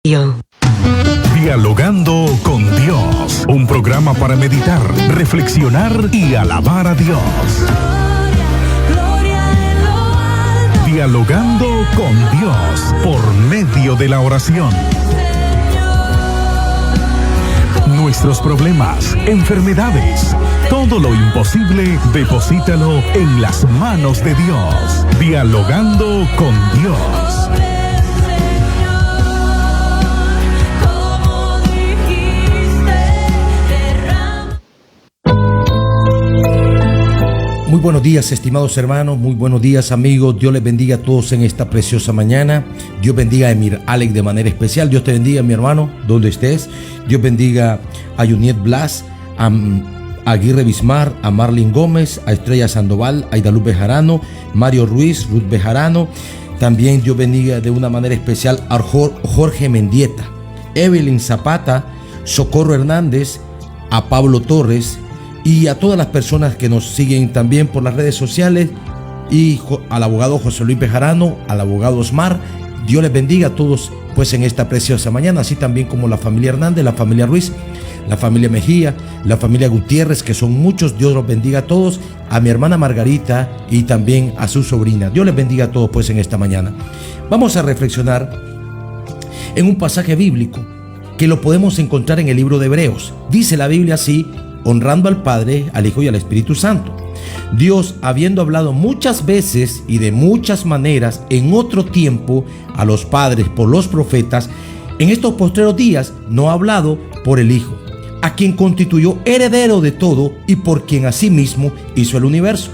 Dialogando con Dios, un programa para meditar, reflexionar y alabar a Dios. Dialogando con Dios por medio de la oración. Nuestros problemas, enfermedades, todo lo imposible, deposítalo en las manos de Dios. Dialogando con Dios. Muy buenos días, estimados hermanos, muy buenos días, amigos. Dios les bendiga a todos en esta preciosa mañana. Dios bendiga a Emir Alex de manera especial. Dios te bendiga, mi hermano, donde estés. Dios bendiga a Juniet Blas, a Aguirre Bismar, a Marlin Gómez, a Estrella Sandoval, a Aidaluz Bejarano, Mario Ruiz, Ruth Bejarano. También Dios bendiga de una manera especial a Jorge Mendieta, Evelyn Zapata, Socorro Hernández, a Pablo Torres, y a todas las personas que nos siguen también por las redes sociales, y al abogado José Luis Bejarano, al abogado Osmar. Dios les bendiga a todos pues en esta preciosa mañana, así también como la familia Hernández, la familia Ruiz, la familia Mejía, la familia Gutiérrez, que son muchos. Dios los bendiga a todos, a mi hermana Margarita y también a su sobrina. Dios les bendiga a todos pues en esta mañana. Vamos a reflexionar en un pasaje bíblico que lo podemos encontrar en el libro de Hebreos. Dice la Biblia así: honrando al Padre, al Hijo y al Espíritu Santo. Dios, habiendo hablado muchas veces y de muchas maneras en otro tiempo a los padres por los profetas, en estos postreros días no ha hablado por el Hijo, a quien constituyó heredero de todo y por quien asimismo hizo el universo,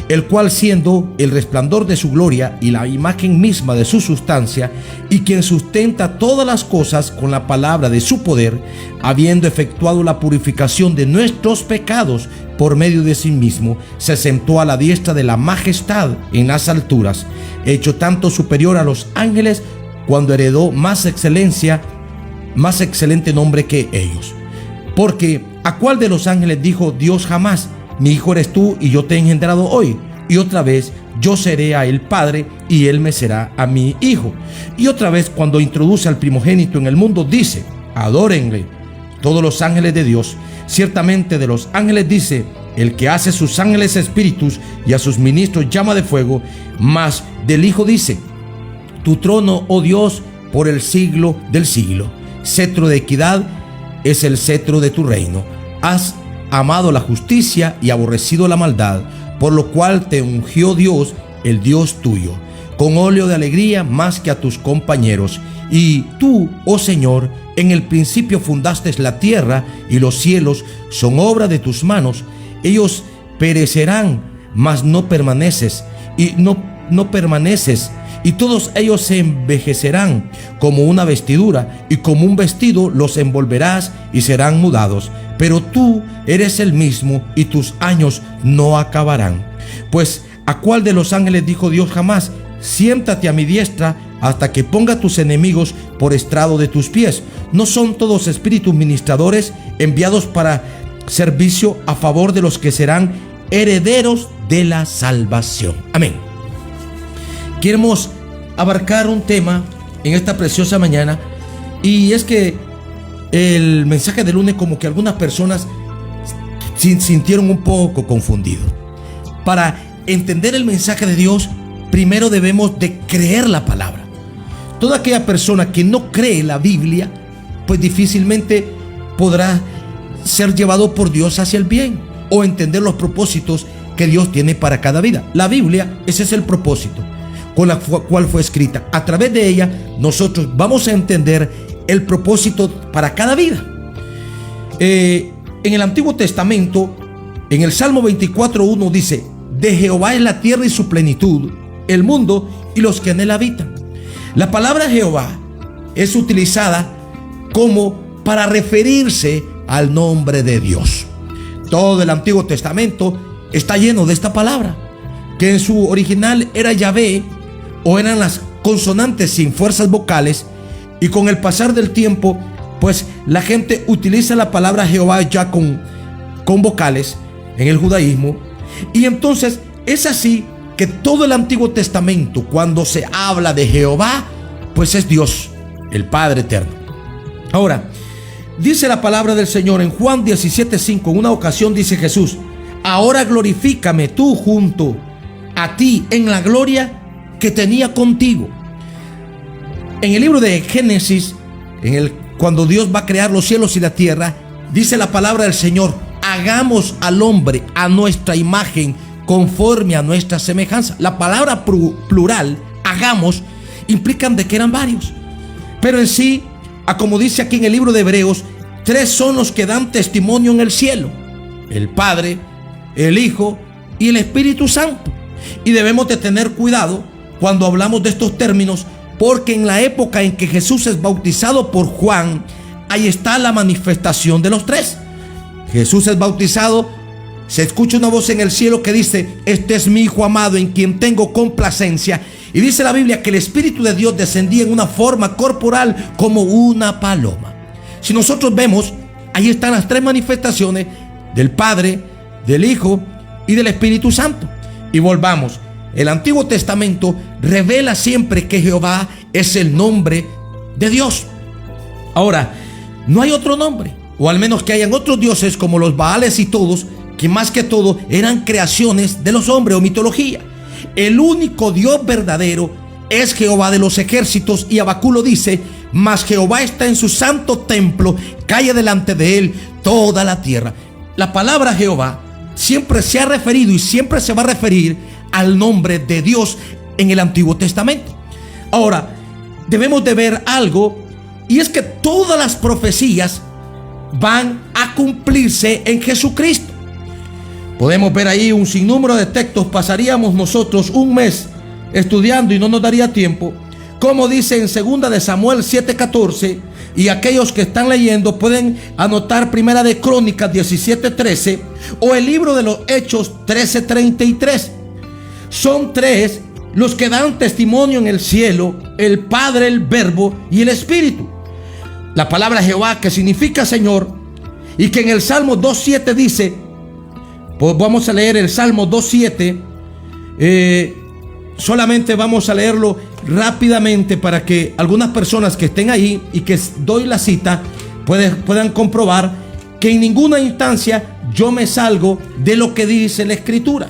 el cual, siendo el resplandor de su gloria y la imagen misma de su sustancia, y quien sustenta todas las cosas con la palabra de su poder, habiendo efectuado la purificación de nuestros pecados por medio de sí mismo, se sentó a la diestra de la majestad en las alturas, hecho tanto superior a los ángeles, cuando heredó más excelente nombre que ellos. Porque ¿a cuál de los ángeles dijo Dios jamás: mi hijo eres tú y yo te he engendrado hoy? Y otra vez: yo seré a él padre y él me será a mí hijo. Y otra vez, cuando introduce al primogénito en el mundo, dice: adórenle todos los ángeles de Dios. Ciertamente de los ángeles dice: el que hace sus ángeles espíritus y a sus ministros llama de fuego. Mas del Hijo dice: tu trono, oh Dios, por el siglo del siglo. Cetro de equidad es el cetro de tu reino. Has amado la justicia y aborrecido la maldad, por lo cual te ungió Dios, el Dios tuyo, con óleo de alegría más que a tus compañeros. Y tú, oh Señor, en el principio fundaste la tierra, y los cielos son obra de tus manos. Ellos perecerán, mas no permaneces, y todos ellos se envejecerán como una vestidura, y como un vestido los envolverás y serán mudados. Pero tú eres el mismo, y tus años no acabarán. Pues ¿a cuál de los ángeles dijo Dios jamás: siéntate a mi diestra hasta que ponga tus enemigos por estrado de tus pies? ¿No son todos espíritus ministradores enviados para servicio a favor de los que serán herederos de la salvación? Amén. Queremos abarcar un tema en esta preciosa mañana, y es que el mensaje del lunes, como que algunas personas se sintieron un poco confundidos. Para entender el mensaje de Dios, primero debemos de creer la palabra. Toda aquella persona que no cree la Biblia, pues difícilmente podrá ser llevado por Dios hacia el bien o entender los propósitos que Dios tiene para cada vida. La Biblia, ese es el propósito con la cual fue escrita. A través de ella nosotros vamos a entender el propósito para cada vida. En el Antiguo Testamento, en el Salmo 24:1 dice: de Jehová es la tierra y su plenitud, el mundo y los que en él habitan. La palabra Jehová es utilizada como para referirse al nombre de Dios. Todo el Antiguo Testamento está lleno de esta palabra, que en su original era Yahvé, o eran las consonantes sin fuerzas vocales, y con el pasar del tiempo, pues la gente utiliza la palabra Jehová ya con vocales en el judaísmo. Y entonces es así que todo el Antiguo Testamento, cuando se habla de Jehová, pues es Dios. el Padre eterno. Ahora, dice la palabra del Señor en Juan 17:5, en una ocasión dice Jesús: ahora glorifícame tú junto a ti en la gloria que tenía contigo. En el libro de Génesis, cuando Dios va a crear los cielos y la tierra, dice la palabra del Señor: hagamos al hombre a nuestra imagen, conforme a nuestra semejanza. La palabra plural, hagamos, implican de que eran varios, pero en sí, como dice aquí en el libro de Hebreos, 3 son los que dan testimonio en el cielo: el Padre, el Hijo y el Espíritu Santo. Y debemos de tener cuidado cuando hablamos de estos términos, porque en la época en que Jesús es bautizado por Juan, ahí está la manifestación de los 3. Jesús es bautizado, se escucha una voz en el cielo que dice: este es mi Hijo amado en quien tengo complacencia. Y dice la Biblia que el Espíritu de Dios descendía en una forma corporal como una paloma. Si nosotros vemos, ahí están las 3 manifestaciones del Padre, del Hijo y del Espíritu Santo. Y volvamos, el Antiguo Testamento revela siempre que Jehová es el nombre de Dios. Ahora, no hay otro nombre, o al menos que hayan otros dioses como los Baales y todos, que más que todo eran creaciones de los hombres o mitología. El único Dios verdadero es Jehová de los ejércitos, y Habacuc lo dice: mas Jehová está en su santo templo, calle delante de él toda la tierra. La palabra Jehová siempre se ha referido y siempre se va a referir al nombre de Dios en el Antiguo Testamento. Ahora, debemos de ver algo, y es que todas las profecías van a cumplirse en Jesucristo. Podemos ver ahí un sinnúmero de textos. Pasaríamos nosotros un mes estudiando y no nos daría tiempo. Como dice en 2 de Samuel 7:14, y aquellos que están leyendo pueden anotar Primera de Crónicas 17:13 o el libro de los Hechos 13:33. Son 3 los que dan testimonio en el cielo: el Padre, el Verbo y el Espíritu. La palabra Jehová, que significa Señor, y que en el Salmo 2:7 dice, pues vamos a leer el Salmo 2:7, solamente vamos a leerlo rápidamente para que algunas personas que estén ahí y que doy la cita puedan comprobar que en ninguna instancia yo me salgo de lo que dice la Escritura.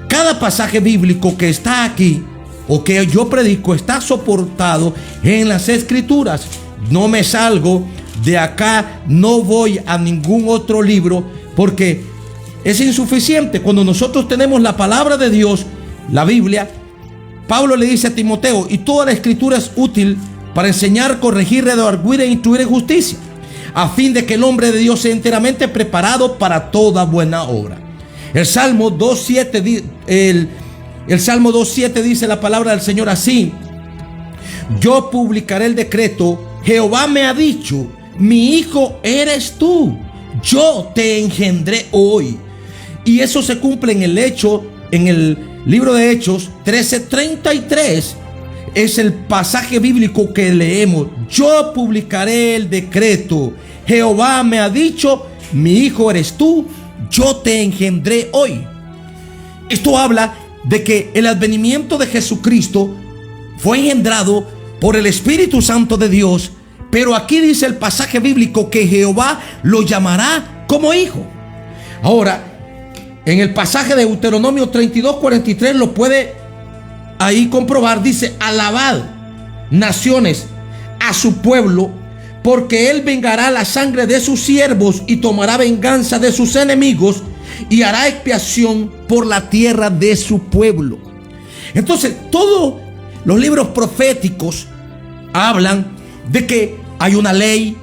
Cada pasaje bíblico que está aquí o que yo predico está soportado en las Escrituras. No me salgo de acá, no voy a ningún otro libro, porque es insuficiente. Cuando nosotros tenemos la palabra de Dios, la Biblia, Pablo le dice a Timoteo: y toda la Escritura es útil para enseñar, corregir, redarguir e instruir en justicia, a fin de que el hombre de Dios sea enteramente preparado para toda buena obra. El Salmo 2:7 dice la palabra del Señor así: yo publicaré el decreto, Jehová me ha dicho, mi hijo eres tú, yo te engendré hoy. Y eso se cumple en el libro de Hechos 13:33. Es el pasaje bíblico que leemos: yo publicaré el decreto, Jehová me ha dicho, mi hijo eres tú, yo te engendré hoy. Esto habla de que el advenimiento de Jesucristo fue engendrado por el Espíritu Santo de Dios, pero aquí dice el pasaje bíblico que Jehová lo llamará como hijo. Ahora, en el pasaje de Deuteronomio 32:43 lo puede ahí comprobar. Dice: alabad, naciones, a su pueblo, porque él vengará la sangre de sus siervos y tomará venganza de sus enemigos y hará expiación por la tierra de su pueblo. Entonces, todos los libros proféticos hablan de que hay una ley,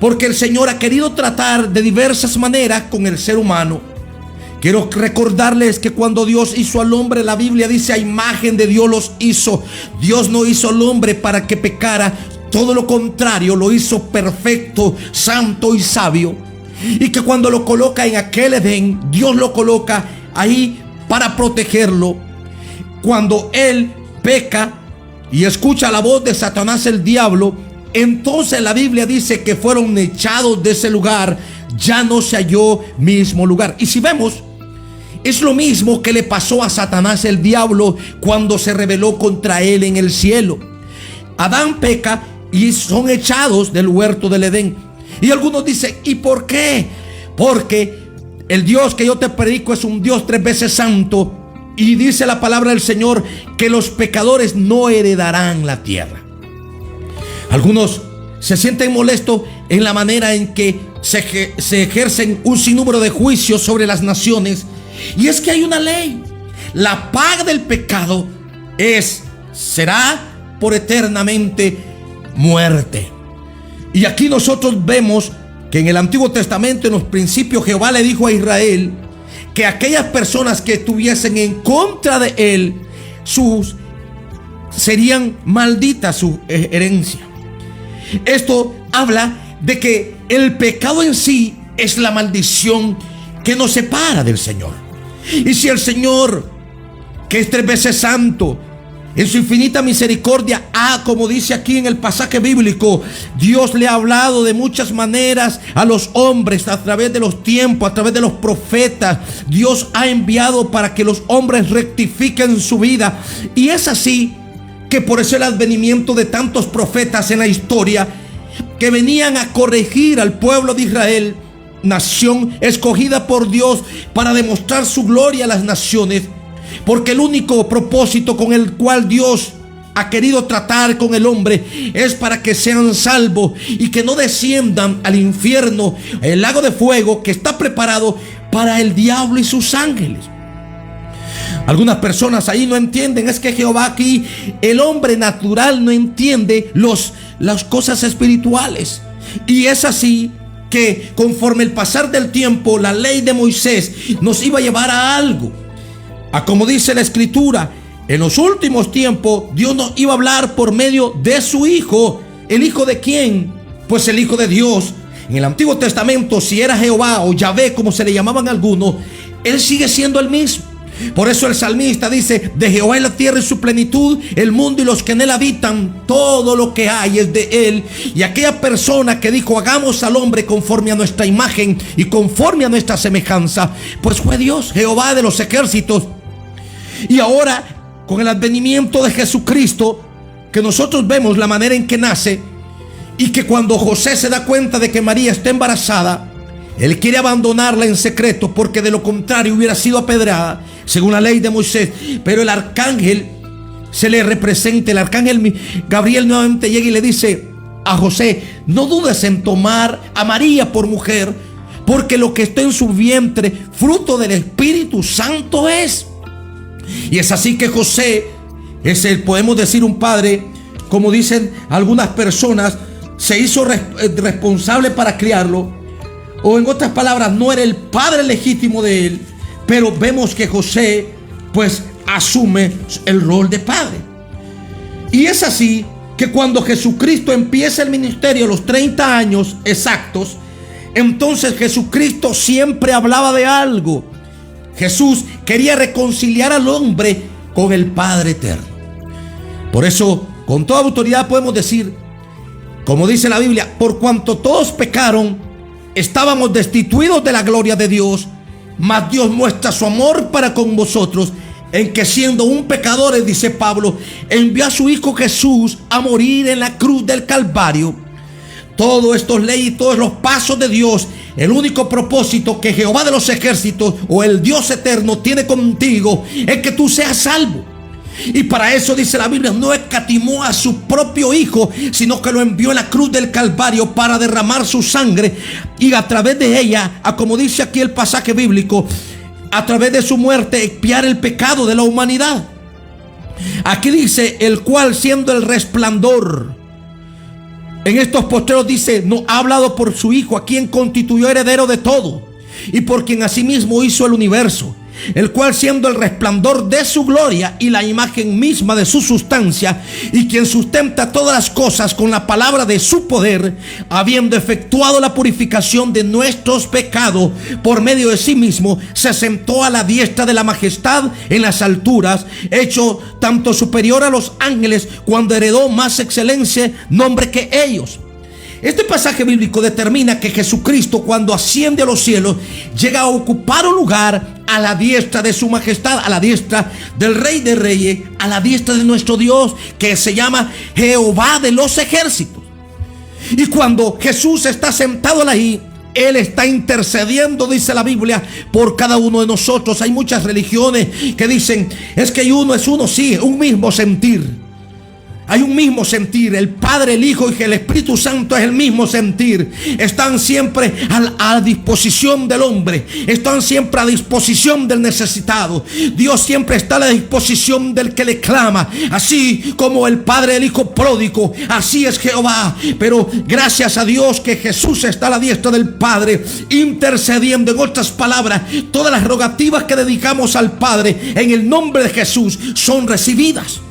porque el Señor ha querido tratar de diversas maneras con el ser humano. Quiero recordarles que cuando Dios hizo al hombre, la Biblia dice: a imagen de Dios los hizo. Dios no hizo al hombre para que pecara, todo lo contrario, lo hizo perfecto, santo y sabio. Y que cuando lo coloca en aquel Edén, Dios lo coloca ahí para protegerlo. Cuando él peca y escucha la voz de Satanás, el diablo, entonces la Biblia dice que fueron echados de ese lugar, ya no se halló mismo lugar. Y si vemos, es lo mismo que le pasó a Satanás, el diablo, cuando se rebeló contra él en el cielo. Adán peca y son echados del huerto del Edén. Y algunos dicen, ¿y por qué? Porque el Dios que yo te predico es un Dios 3 veces santo, y dice la palabra del Señor que los pecadores no heredarán la tierra. Algunos se sienten molestos en la manera en que se ejercen un sinnúmero de juicios sobre las naciones. Y es que hay una ley. La paga del pecado será por eternamente muerte. Y aquí nosotros vemos que en el Antiguo Testamento, en los principios, Jehová le dijo a Israel que aquellas personas que estuviesen en contra de él, serían malditas su herencia. Esto habla de que el pecado en sí es la maldición que nos separa del Señor. Y si el Señor, que es 3 veces santo, en su infinita misericordia, como dice aquí en el pasaje bíblico, Dios le ha hablado de muchas maneras a los hombres a través de los tiempos, a través de los profetas. Dios ha enviado para que los hombres rectifiquen su vida. Y es así que por eso el advenimiento de tantos profetas en la historia, que venían a corregir al pueblo de Israel, nación escogida por Dios para demostrar su gloria a las naciones. Porque el único propósito con el cual Dios ha querido tratar con el hombre es para que sean salvos y que no desciendan al infierno, el lago de fuego que está preparado para el diablo y sus ángeles. Algunas personas ahí no entienden, es que Jehová aquí, el hombre natural no entiende las cosas espirituales. Y es así que conforme el pasar del tiempo, la ley de Moisés nos iba a llevar a algo. Como dice la Escritura, en los últimos tiempos Dios nos iba a hablar por medio de su Hijo. ¿El Hijo de quién? Pues el Hijo de Dios. En el Antiguo Testamento, si era Jehová o Yahvé, como se le llamaban algunos, Él sigue siendo el mismo. Por eso el salmista dice: de Jehová es la tierra y su plenitud, el mundo y los que en él habitan, todo lo que hay es de él. Y aquella persona que dijo: hagamos al hombre conforme a nuestra imagen y conforme a nuestra semejanza, pues fue Dios, Jehová de los ejércitos. Y ahora, con el advenimiento de Jesucristo, que nosotros vemos la manera en que nace, y que cuando José se da cuenta de que María está embarazada, él quiere abandonarla en secreto, porque de lo contrario hubiera sido apedreada según la ley de Moisés. Pero el arcángel se le representa, el arcángel Gabriel nuevamente llega y le dice a José: no dudes en tomar a María por mujer, porque lo que está en su vientre, fruto del Espíritu Santo es. Y es así que José podemos decir, un padre, como dicen algunas personas, se hizo responsable para criarlo. O en otras palabras, no era el padre legítimo de él, pero vemos que José pues asume el rol de padre. Y es así que cuando Jesucristo empieza el ministerio a los 30 años exactos, entonces Jesucristo siempre hablaba de algo. Jesús quería reconciliar al hombre con el Padre eterno. Por eso, con toda autoridad podemos decir, como dice la Biblia: por cuanto todos pecaron, estábamos destituidos de la gloria de Dios, mas Dios muestra su amor para con vosotros, en que siendo un pecador, dice Pablo, envió a su Hijo Jesús a morir en la cruz del Calvario. Todo esto es ley y todos los pasos de Dios. El único propósito que Jehová de los ejércitos, o el Dios eterno, tiene contigo es que tú seas salvo. Y para eso, dice la Biblia, no escatimó a su propio Hijo, sino que lo envió en la cruz del Calvario para derramar su sangre, y a través de ella, como dice aquí el pasaje bíblico, a través de su muerte expiar el pecado de la humanidad. Aquí dice: el cual, siendo el resplandor. En estos postreros dice: no ha hablado por su Hijo, a quien constituyó heredero de todo, y por quien asimismo hizo el universo, el cual, siendo el resplandor de su gloria y la imagen misma de su sustancia, y quien sustenta todas las cosas con la palabra de su poder, habiendo efectuado la purificación de nuestros pecados por medio de sí mismo, se sentó a la diestra de la majestad en las alturas, hecho tanto superior a los ángeles, cuando heredó más excelencia nombre que ellos. Este pasaje bíblico determina que Jesucristo, cuando asciende a los cielos, llega a ocupar un lugar a la diestra de su majestad, a la diestra del Rey de Reyes, a la diestra de nuestro Dios, que se llama Jehová de los ejércitos. Y cuando Jesús está sentado ahí, Él está intercediendo, dice la Biblia, por cada uno de nosotros. Hay muchas religiones que dicen, es que uno es uno, sí, un mismo sentir. Hay un mismo sentir. El Padre, el Hijo y el Espíritu Santo es el mismo sentir. Están siempre a disposición del hombre. Están siempre a disposición del necesitado. Dios siempre está a la disposición del que le clama. Así como el Padre, el Hijo pródigo, así es Jehová. Pero gracias a Dios que Jesús está a la diestra del Padre, intercediendo. En otras palabras, todas las rogativas que dedicamos al Padre en el nombre de Jesús son recibidas.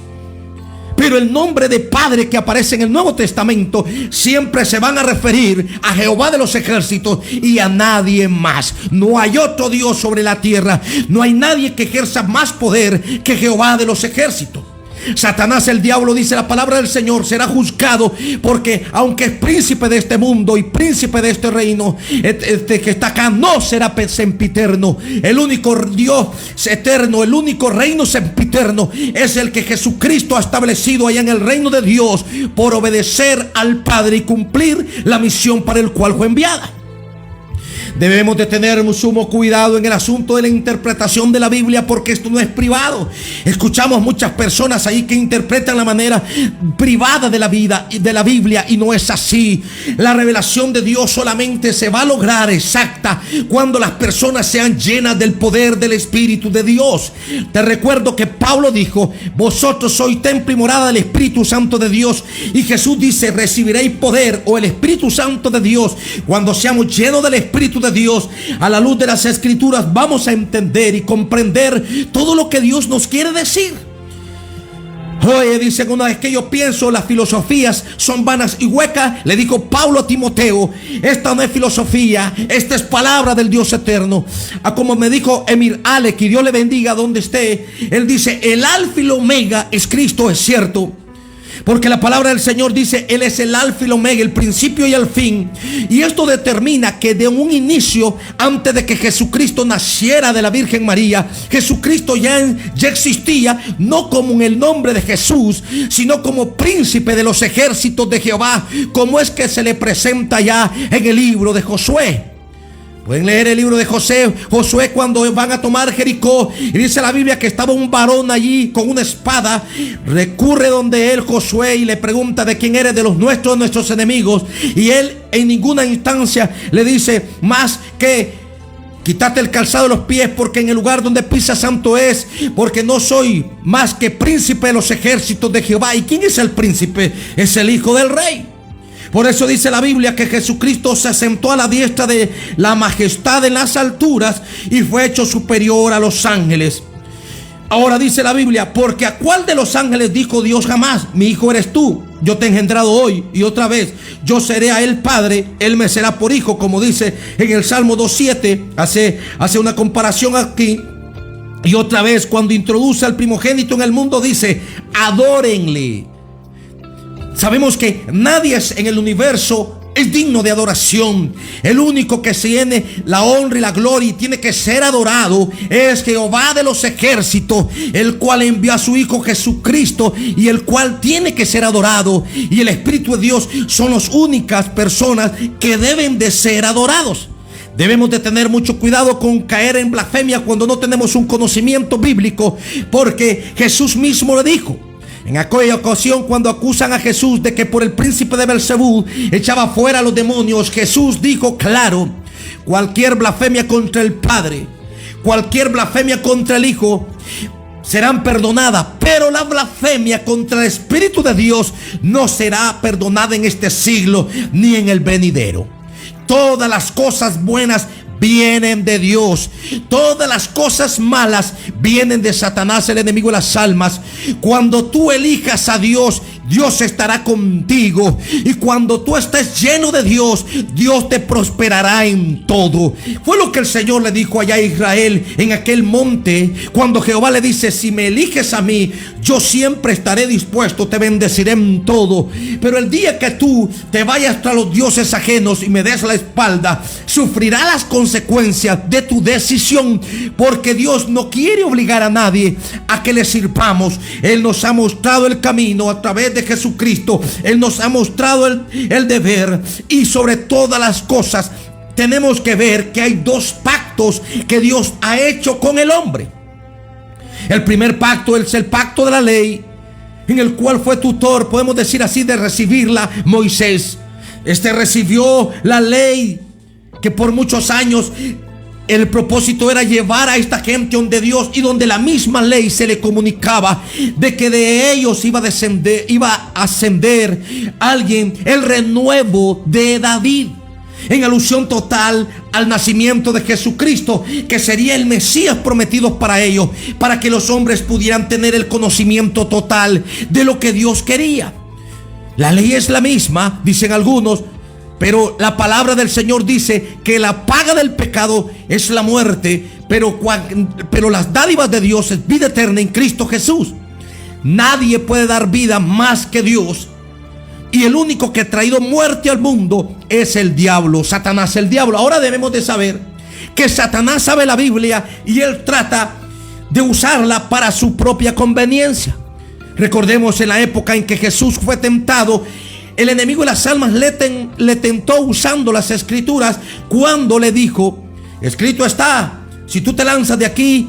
Pero el nombre de Padre que aparece en el Nuevo Testamento siempre se van a referir a Jehová de los ejércitos y a nadie más. No hay otro Dios sobre la tierra. No hay nadie que ejerza más poder que Jehová de los ejércitos. Satanás, el diablo, dice la palabra del Señor, será juzgado porque aunque es príncipe de este mundo y príncipe de este reino, que está acá, no será sempiterno. El único Dios eterno, el único reino sempiterno es el que Jesucristo ha establecido allá en el reino de Dios por obedecer al Padre y cumplir la misión para el cual fue enviada. Debemos de tener sumo cuidado en el asunto de la interpretación de la Biblia, porque esto no es privado. Escuchamos muchas personas ahí que interpretan la manera privada de la vida y de la Biblia, y no es así. La revelación de Dios solamente se va a lograr exacta cuando las personas sean llenas del poder del Espíritu de Dios. Te recuerdo que Pablo dijo: vosotros sois templo y morada del Espíritu Santo de Dios. Y Jesús dice: recibiréis poder, o el Espíritu Santo de Dios, cuando seamos llenos del Espíritu de Dios. A la luz de las Escrituras vamos a entender y comprender todo lo que Dios nos quiere decir. Oye, dicen una vez que yo pienso, las filosofías son vanas y huecas. Le dijo Pablo a Timoteo: esta no es filosofía, esta es palabra del Dios eterno. Como me dijo Emir Alec, y Dios le bendiga donde esté, él dice: el alfa y el omega es Cristo, es cierto. Porque la palabra del Señor dice: Él es el alfa y el omega, el principio y el fin. Y esto determina que de un inicio, antes de que Jesucristo naciera de la Virgen María, Jesucristo ya existía, no como en el nombre de Jesús, sino como príncipe de los ejércitos de Jehová, como es que se le presenta ya en el libro de Josué. Pueden leer el libro de Josué, cuando van a tomar Jericó, y dice la Biblia que estaba un varón allí con una espada. Recurre donde él, Josué, y le pregunta: ¿de quién eres? De los nuestros, de nuestros enemigos. Y él en ninguna instancia le dice más que: quítate el calzado de los pies, porque en el lugar donde pisas santo es, porque no soy más que príncipe de los ejércitos de Jehová. ¿Y quién es el príncipe? Es el hijo del rey. Por eso dice la Biblia que Jesucristo se sentó a la diestra de la majestad en las alturas y fue hecho superior a los ángeles. Ahora dice la Biblia: porque a cuál de los ángeles dijo Dios jamás: mi hijo eres tú, yo te he engendrado hoy. Y otra vez: yo seré a él padre, él me será por hijo, como dice en el Salmo 2:7. Hace una comparación aquí. Y otra vez, cuando introduce al primogénito en el mundo, dice: adórenle. Sabemos que nadie en el universo es digno de adoración. El único que tiene la honra y la gloria y tiene que ser adorado es Jehová de los ejércitos, el cual envió a su Hijo Jesucristo y el cual tiene que ser adorado. Y el Espíritu de Dios son las únicas personas que deben de ser adorados. Debemos de tener mucho cuidado con caer en blasfemia cuando no tenemos un conocimiento bíblico, porque Jesús mismo le dijo en aquella ocasión, cuando acusan a Jesús de que por el príncipe de Belzebú echaba fuera a los demonios, Jesús dijo claro: cualquier blasfemia contra el Padre, cualquier blasfemia contra el Hijo serán perdonadas, pero la blasfemia contra el Espíritu de Dios no será perdonada en este siglo ni en el venidero. Todas las cosas buenas vienen de Dios. Todas las cosas malas vienen de Satanás, el enemigo de las almas. Cuando tú elijas a Dios, Dios estará contigo. Y cuando tú estés lleno de Dios, Dios te prosperará en todo. Fue lo que el Señor le dijo allá a Israel en aquel monte, cuando Jehová le dice: si me eliges a mí, yo siempre estaré dispuesto, te bendeciré en todo. Pero el día que tú te vayas tras los dioses ajenos y me des la espalda, sufrirás las consecuencias de tu decisión, porque Dios no quiere obligar a nadie a que le sirvamos. Él nos ha mostrado el camino a través de Jesucristo. Él nos ha mostrado el deber, y sobre todas las cosas tenemos que ver que hay dos pactos que Dios ha hecho con el hombre. El primer pacto es el pacto de la ley, en el cual fue tutor, podemos decir así, de recibirla Moisés. Este recibió la ley, que por muchos años el propósito era llevar a esta gente donde Dios, y donde la misma ley se le comunicaba de que de ellos iba a ascender alguien, el renuevo de David, en alusión total al nacimiento de Jesucristo, que sería el Mesías prometido para ellos, para que los hombres pudieran tener el conocimiento total de lo que Dios quería. La ley es la misma, dicen algunos, pero la palabra del Señor dice que la paga del pecado es la muerte, pero las dádivas de Dios es vida eterna en Cristo Jesús. Nadie puede dar vida más que Dios. Y el único que ha traído muerte al mundo es el diablo, Satanás, el diablo. Ahora debemos de saber que Satanás sabe la Biblia y él trata de usarla para su propia conveniencia. Recordemos en la época en que Jesús fue tentado, el enemigo de las almas le tentó usando las escrituras, cuando le dijo: escrito está, si tú te lanzas de aquí,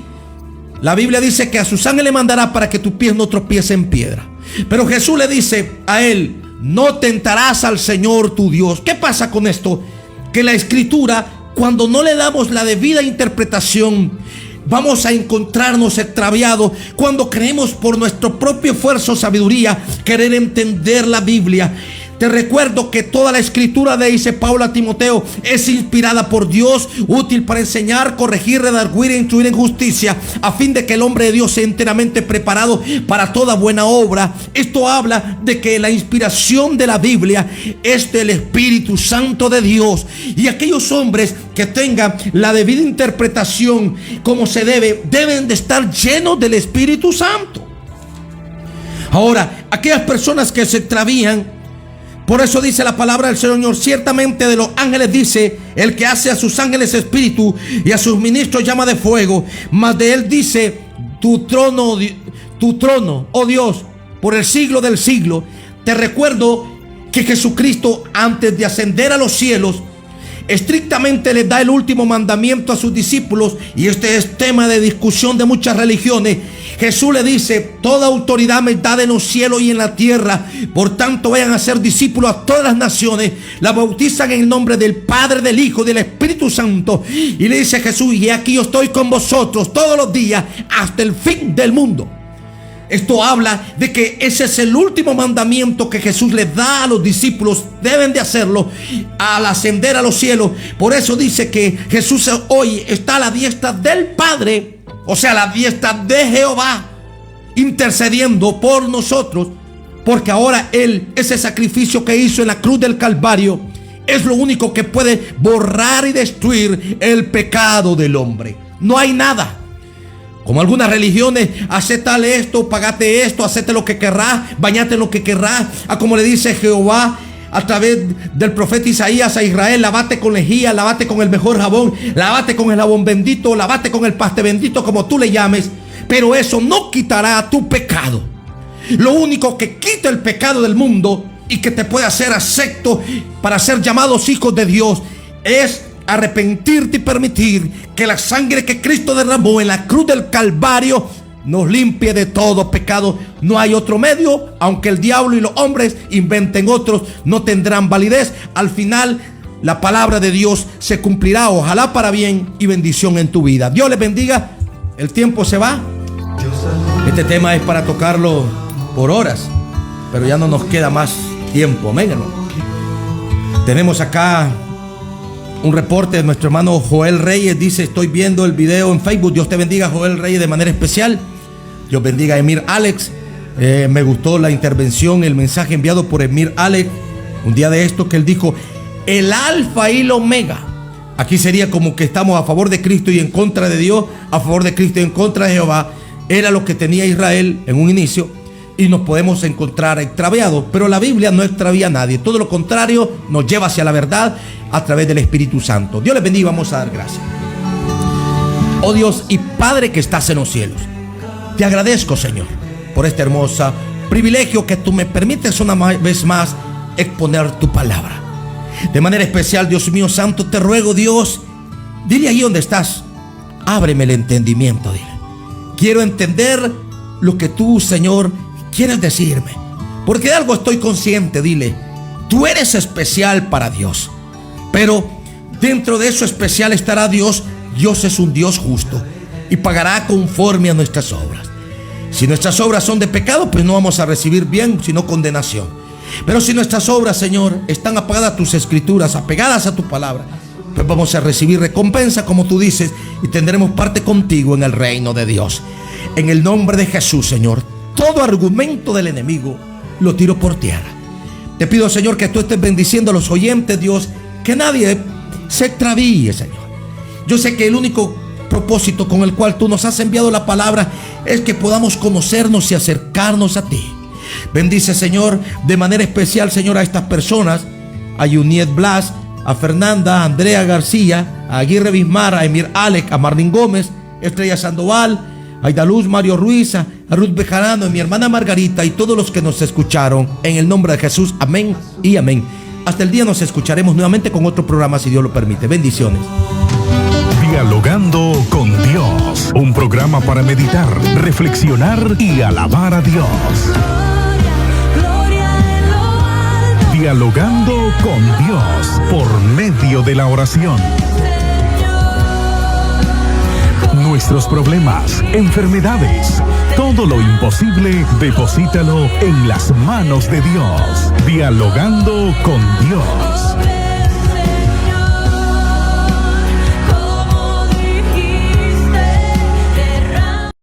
la Biblia dice que a sus ángeles le mandará para que tu pie no tropiece en piedra. Pero Jesús le dice a él: no tentarás al Señor tu Dios. ¿Qué pasa con esto? Que la escritura, cuando no le damos la debida interpretación, vamos a encontrarnos extraviados cuando creemos por nuestro propio esfuerzo o sabiduría querer entender la Biblia. Te recuerdo que toda la escritura, dice Pablo a Timoteo, es inspirada por Dios, útil para enseñar, corregir, redarguir e instruir en justicia, a fin de que el hombre de Dios sea enteramente preparado para toda buena obra. Esto habla de que la inspiración de la Biblia es del Espíritu Santo de Dios, y aquellos hombres que tengan la debida interpretación como se debe, deben de estar llenos del Espíritu Santo. Ahora, aquellas personas que se extravían, por eso dice la palabra del Señor: ciertamente de los ángeles dice el que hace a sus ángeles espíritu y a sus ministros llama de fuego. Mas de él dice: tu trono, oh Dios, por el siglo del siglo. Te recuerdo que Jesucristo, antes de ascender a los cielos, estrictamente les da el último mandamiento a sus discípulos, y este es tema de discusión de muchas religiones. Jesús le dice: toda autoridad me da en los cielos y en la tierra, por tanto vayan a ser discípulos a todas las naciones, la bautizan en el nombre del Padre, del Hijo y del Espíritu Santo. Y le dice Jesús: y aquí yo estoy con vosotros todos los días hasta el fin del mundo. Esto habla de que ese es el último mandamiento que Jesús le da a los discípulos. Deben de hacerlo al ascender a los cielos. Por eso dice que Jesús hoy está a la diestra del Padre, o sea, a la diestra de Jehová, intercediendo por nosotros, porque ahora Él, ese sacrificio que hizo en la cruz del Calvario, es lo único que puede borrar y destruir el pecado del hombre. No hay nada. Como algunas religiones: aceptale esto, pagate esto, acepte lo que querrás, bañate en lo que querrás. A como le dice Jehová a través del profeta Isaías a Israel: lávate con lejía, lávate con el mejor jabón, lávate con el jabón bendito, lávate con el paste bendito, como tú le llames. Pero eso no quitará tu pecado. Lo único que quita el pecado del mundo y que te puede hacer acepto para ser llamados hijos de Dios es arrepentirte y permitir que la sangre que Cristo derramó en la cruz del Calvario nos limpie de todo pecado. No hay otro medio. Aunque el diablo y los hombres inventen otros, no tendrán validez. Al final la palabra de Dios se cumplirá, ojalá para bien y bendición en tu vida. Dios les bendiga. El tiempo se va. Este tema es para tocarlo por horas, pero ya no nos queda más tiempo. Amén, hermano. Tenemos acá un reporte de nuestro hermano Joel Reyes. Dice: estoy viendo el video en Facebook. Dios te bendiga, Joel Reyes, de manera especial. Dios bendiga a Emir Alex. Me gustó la intervención, el mensaje enviado por Emir Alec un día de esto, que él dijo: el alfa y el omega. Aquí sería como que estamos a favor de Cristo y en contra de Dios, a favor de Cristo y en contra de Jehová. Era lo que tenía Israel en un inicio, y nos podemos encontrar extraviados, pero la Biblia no extravía a nadie, todo lo contrario, nos lleva hacia la verdad a través del Espíritu Santo. Dios les bendiga. Vamos a dar gracias. Oh Dios y Padre que estás en los cielos, te agradezco, Señor, por este hermoso privilegio que tú me permites una vez más exponer tu palabra. De manera especial, Dios mío santo, te ruego, Dios, dile ahí donde estás, ábreme el entendimiento, dile. Quiero entender lo que tú, Señor, quieres decirme, porque de algo estoy consciente. Dile: tú eres especial para Dios, pero dentro de eso especial estará Dios. Dios es un Dios justo y pagará conforme a nuestras obras. Si nuestras obras son de pecado, pues no vamos a recibir bien, sino condenación. Pero si nuestras obras, Señor, están apagadas a tus escrituras, apegadas a tu palabra, pues vamos a recibir recompensa, como tú dices, y tendremos parte contigo en el reino de Dios. En el nombre de Jesús, Señor, todo argumento del enemigo lo tiro por tierra. Te pido, Señor, que tú estés bendiciendo a los oyentes, Dios, que nadie se extravíe, Señor. Yo sé que el único propósito con el cual tú nos has enviado la palabra es que podamos conocernos y acercarnos a ti. Bendice, Señor, de manera especial, Señor, a estas personas: a Yuniet Blas, a Fernanda, a Andrea García, a Aguirre Bismar, a Emir Alec, a Marlin Gómez, Estrella Sandoval, a Aidaluz Mario Ruiz, a Ruth Bejarano, a mi hermana Margarita y todos los que nos escucharon. En el nombre de Jesús, amén y amén. Hasta el día nos escucharemos nuevamente con otro programa, si Dios lo permite. Bendiciones. Dialogando con Dios, un programa para meditar, reflexionar y alabar a Dios. Dialogando con Dios por medio de la oración. Nuestros problemas, enfermedades, todo lo imposible, deposítalo en las manos de Dios. Dialogando con Dios.